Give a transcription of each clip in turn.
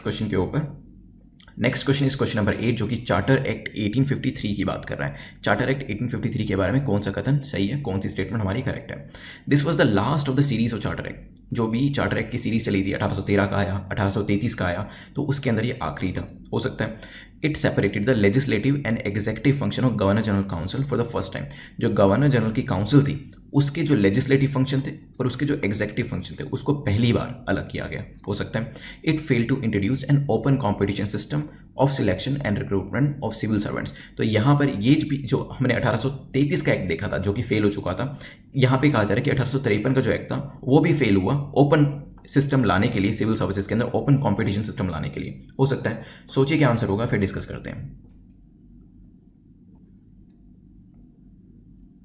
Question के ऊपर। Next question is question number 8 जो कि चार्टर एक्ट 1853 की बात कर रहा है। चार्टर एक्ट 1853 के बारे में कौन सा कथन सही है, कौन सी स्टेटमेंट हमारी करेक्ट है। This was the last of the series of charter act. जो भी चार्टर एक्ट की सीरीज चली थी 1813 का आया, 1833 का आया, तो उसके अंदर ये आखिरी था, हो सकता है। It separated the legislative and executive function of governor general council for the first time. जो गवर्नर जनरल की काउंसिल थी उसके जो लेजिस्लेटिव फंक्शन थे और उसके जो एग्जीक्यूटिव फंक्शन थे उसको पहली बार अलग किया गया, हो सकता है। It fail to introduce an open competition system of selection and recruitment of civil servants. तो यहाँ पर ये भी जो हमने 1833 का एक्ट देखा था जो कि फेल हो चुका था, यहाँ पे कहा जा रहा है कि 1853 का जो एक्ट था वो भी फेल हुआ ओपन सिस्टम लाने के लिए, सिविल सर्विसेज के अंदर ओपन कॉम्पिटिशन सिस्टम लाने के लिए, हो सकता है। सोचिए क्या आंसर होगा, फिर डिस्कस करते हैं।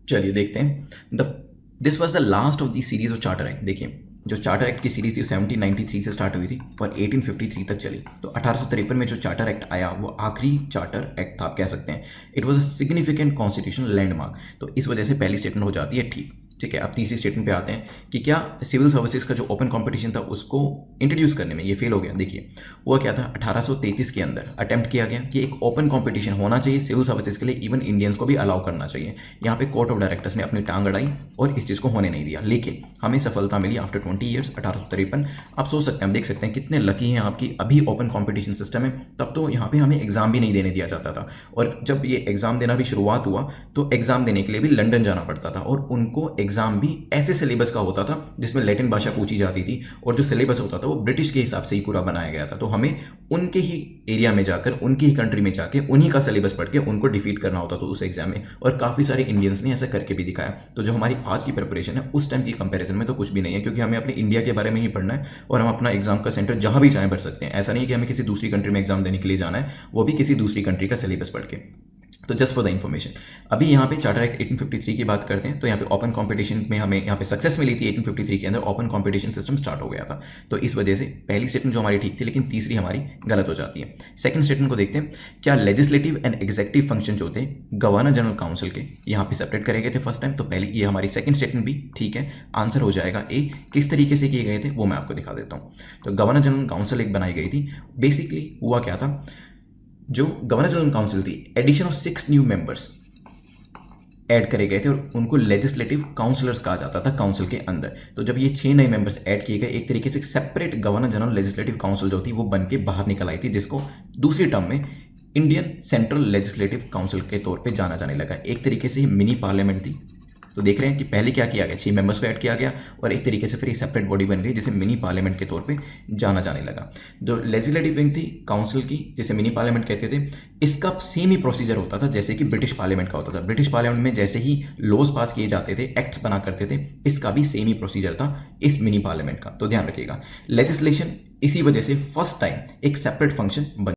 चलिए देखते हैं। This was the last of the series of charter act. देखिए जो चार्टर एक्ट की सीरीज थी 1793 से स्टार्ट हुई थी और 1853 तक चली। तो 1853 में जो चार्टर एक्ट आया वो आखिरी चार्टर एक्ट था, आप कह सकते हैं। It was a significant constitutional landmark. तो इस वजह से पहली स्टेटमेंट हो जाती है ठीक। ठीक है, अब तीसरी स्टेटमेंट पे आते हैं कि क्या सिविल सर्विसेज का जो ओपन कंपटीशन था उसको इंट्रोड्यूस करने में ये फेल हो गया। देखिए हुआ क्या था, 1833 के अंदर अटेम्प्ट किया गया कि एक ओपन कंपटीशन होना चाहिए सिविल सर्विसेज के लिए, इवन इंडियंस को भी अलाउ करना चाहिए। यहाँ पे कोर्ट ऑफ डायरेक्टर्स ने अपनी टांग अड़ाई और इस चीज़ को होने नहीं दिया, लेकिन हमें सफलता मिली आफ्टर 20 ईयर्स 1853। आप सोच सकते हैं, हम देख सकते हैं कितने लकी हैं आपकी अभी ओपन कॉम्पिटिशन सिस्टम है। तब तो यहाँ पे हमें एग्जाम भी नहीं देने दिया जाता था, और जब ये एग्जाम देना भी शुरुआत हुआ तो एग्जाम देने के लिए भी लंदन जाना पड़ता था, और उनको एग्जाम भी ऐसे सिलेबस का होता था जिसमें लैटिन भाषा पूछी जाती थी, और जो सिलेबस होता था वो ब्रिटिश के हिसाब से ही पूरा बनाया गया था। तो हमें उनके ही एरिया में जाकर, उनकी ही कंट्री में जाके उन्हीं का सिलेबस पढ़ के उनको डिफीट करना होता था उस एग्जाम में, और काफ़ी सारे इंडियंस ने ऐसा करके भी दिखाया। तो जो हमारी आज की प्रिपरेशन है उस टाइम की कंपैरिजन में तो कुछ भी नहीं है, क्योंकि हमें अपने इंडिया के बारे में ही पढ़ना है और हम अपना एग्जाम का सेंटर जहाँ भी चाहें भर सकते हैं। ऐसा नहीं कि हमें किसी दूसरी कंट्री में एग्जाम देने के लिए जाना है, वो भी किसी दूसरी कंट्री का सिलेबस पढ़ के। तो जस्ट फॉर द इन्फॉर्मेशन, अभी यहाँ पे चार्टर एक्ट 1853 की बात करते हैं। तो यहाँ पे ओपन कंपटीशन में हमें यहाँ पे सक्सेस मिली थी। 1853 के अंदर ओपन कंपटीशन सिस्टम स्टार्ट हो गया था। तो इस वजह से पहली स्टेटमेंट जो हमारी ठीक थी, लेकिन तीसरी हमारी गलत हो जाती है। सेकंड स्टेटमेंट को देखते हैं। क्या लेजिस्लेटिव एंड एग्जीक्यूटिव फंक्शन जो थे गवर्नर जनरल काउंसिल के यहाँ पे सेपरेट करे गए थे फर्स्ट टाइम। तो पहले ये हमारी सेकंड स्टेटमेंट भी ठीक है, आंसर हो जाएगा ए। किस तरीके से किए गए थे वो मैं आपको दिखा देता हूँ। तो गवर्नर जनरल काउंसिल एक बनाई गई थी। बेसिकली हुआ क्या था, जो गवर्नर जनरल काउंसिल थी, addition of 6 new members add करे गए थे और उनको लेजिस्लेटिव काउंसलर्स कहा जाता था काउंसिल के अंदर। तो जब ये 6 नए मेंबर्स ऐड किए गए, एक तरीके से separate governor general legislative council जो थी वो बन के बाहर निकल आई थी, जिसको दूसरी टर्म में इंडियन सेंट्रल लेजिस्लेटिव काउंसिल के तौर पे जाना जाने लगा। एक तरीके से मिनी पार्लियामेंट थी। तो देख रहे हैं कि पहले क्या किया गया, 6 मेंबर्स को ऐड किया गया और एक तरीके से फिर एक सेपरेट बॉडी बन गई जिसे मिनी पार्लियामेंट के तौर पे जाना जाने लगा। जो लेजिस्लेटिव विंग थी काउंसिल की, जिसे मिनी पार्लियामेंट कहते थे, इसका सेम ही प्रोसीजर होता था जैसे कि ब्रिटिश पार्लियामेंट का होता था। ब्रिटिश पार्लियामेंट में जैसे ही लॉज पास किए जाते थे, एक्ट्स बना करते थे, इसका भी सेम ही प्रोसीजर था इस मिनी पार्लियामेंट का। तो ध्यान रखिएगा, लेजिस्लेशन इसी वजह से फर्स्ट टाइम एक सेपरेट फंक्शन बन